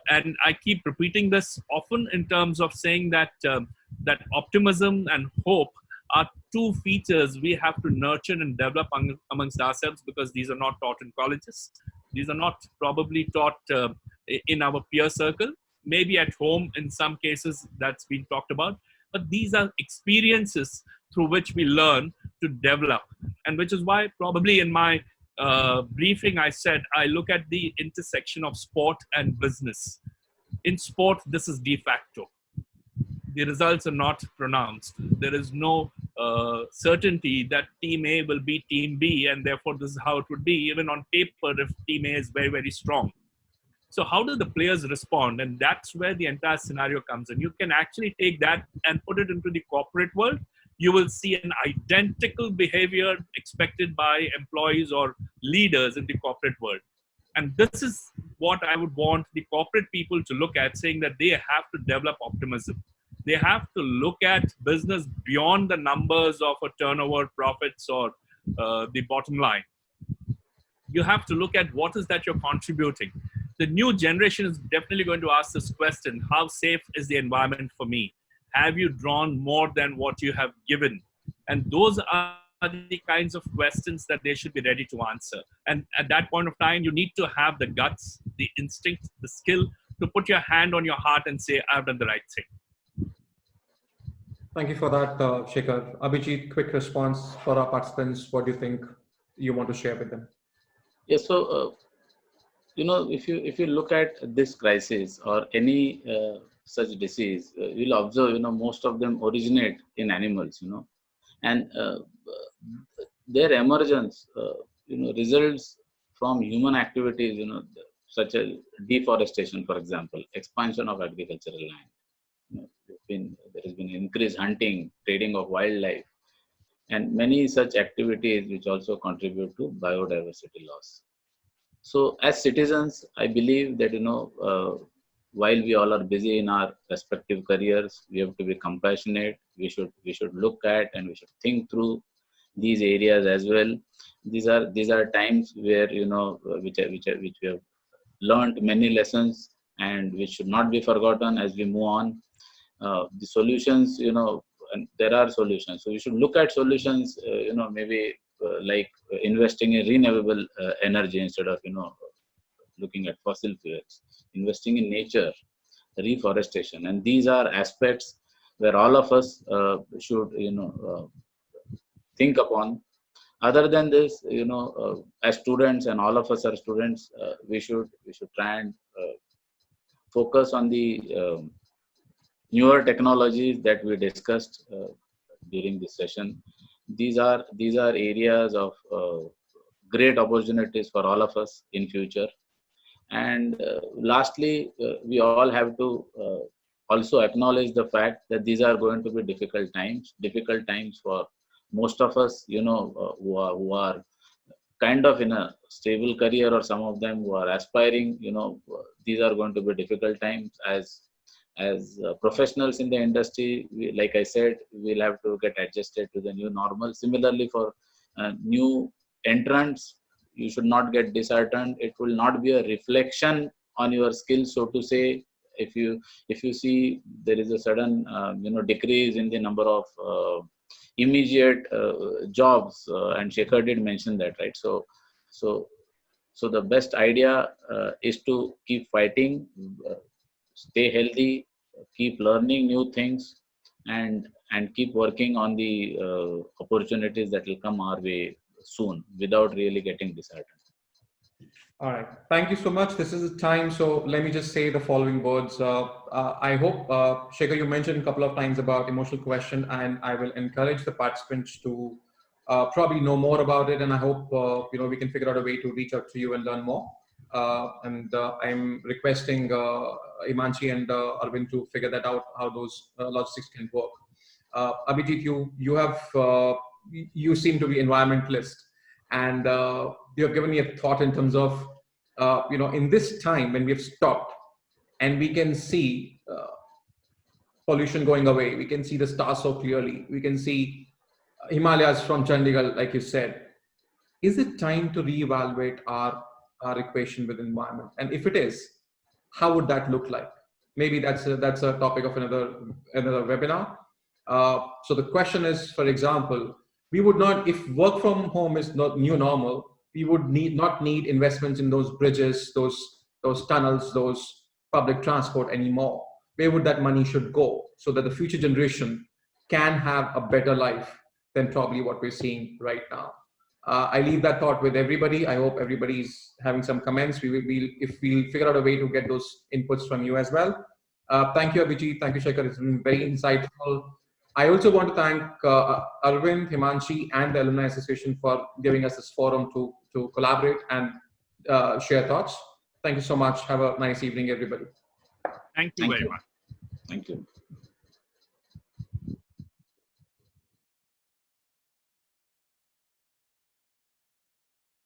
And I keep repeating this often in terms of saying that that optimism and hope are two features we have to nurture and develop amongst ourselves, because these are not taught in colleges. These are not probably taught in our peer circle. Maybe at home, in some cases, that's been talked about. But these are experiences through which we learn to develop, and which is why probably in my briefing I said I look at the intersection of sport and business. In sport, this is de facto. The results are not pronounced. There is no certainty that team A will beat team B, and therefore this is how it would be, even on paper, if team A is very, very strong. So how do the players respond? And that's where the entire scenario comes in. You can actually take that and put it into the corporate world. You will see an identical behavior expected by employees or leaders in the corporate world. And this is what I would want the corporate people to look at, saying that they have to develop optimism. They have to look at business beyond the numbers of a turnover, profits, or the bottom line. You have to look at what is that you're contributing. The new generation is definitely going to ask this question: how safe is the environment for me? Have you drawn more than what you have given? And those are the kinds of questions that they should be ready to answer. And at that point of time, you need to have the guts, the instinct, the skill to put your hand on your heart and say, I've done the right thing. Thank you for that, Shekar. Abhijit, quick response for our participants. What do you think you want to share with them? Yes, so if you look at this crisis or any such disease, you'll observe, most of them originate in animals, and their emergence, results from human activities, such as deforestation, for example, expansion of agricultural land. There has been increased hunting, trading of wildlife, and many such activities which also contribute to biodiversity loss. So, as citizens, I believe that while we all are busy in our respective careers, we have to be compassionate. We should look at and we should think through these areas as well. These are times where which we have learned many lessons and which should not be forgotten as we move on. The solutions, and there are solutions. So we should look at solutions, maybe like investing in renewable energy instead of, looking at fossil fuels, investing in nature, reforestation. And these are aspects where all of us should, think upon. Other than this, as students, and all of us are students, we should try and focus on the newer technologies that we discussed during this session. These are areas of great opportunities for all of us in future. And lastly, we all have to also acknowledge the fact that these are going to be difficult times for most of us, who are kind of in a stable career, or some of them who are aspiring. These are going to be difficult times. As professionals in the industry, like I said, we'll have to get adjusted to the new normal. Similarly, for new entrants, you should not get disheartened. It will not be a reflection on your skills, so to say. If you see there is a sudden decrease in the number of immediate jobs, and Shekar did mention that, right? So the best idea is to keep fighting, stay healthy, keep learning new things, and keep working on the opportunities that will come our way soon without really getting disheartened. All right. Thank you so much. This is the time. So let me just say the following words. I hope, Shekar, you mentioned a couple of times about emotional question, and I will encourage the participants to probably know more about it. And I hope, we can figure out a way to reach out to you and learn more. and I'm requesting Himanshi and Arvind to figure that out, how those logistics can work. Abhijit, you seem to be environmentalist, and you have given me a thought in terms of in this time when we have stopped and we can see pollution going away, we can see the stars so clearly, we can see Himalayas from Chandigarh, like you said. Is it time to reevaluate our equation with environment? And if it is, how would that look like? Maybe that's a topic of another webinar. So the question is, for example, we would not, if work from home is not new normal, we would not need investments in those bridges, those tunnels, those public transport anymore. Where would that money should go so that the future generation can have a better life than probably what we're seeing right now? I leave that thought with everybody. I hope everybody's having some comments. If we'll figure out a way to get those inputs from you as well. Thank you, Abhijit. Thank you, Shekar. It's been very insightful. I also want to thank Arvind, Himanshi, and the Alumni Association for giving us this forum to collaborate and share thoughts. Thank you so much. Have a nice evening, everybody. Thank you very much. Thank you.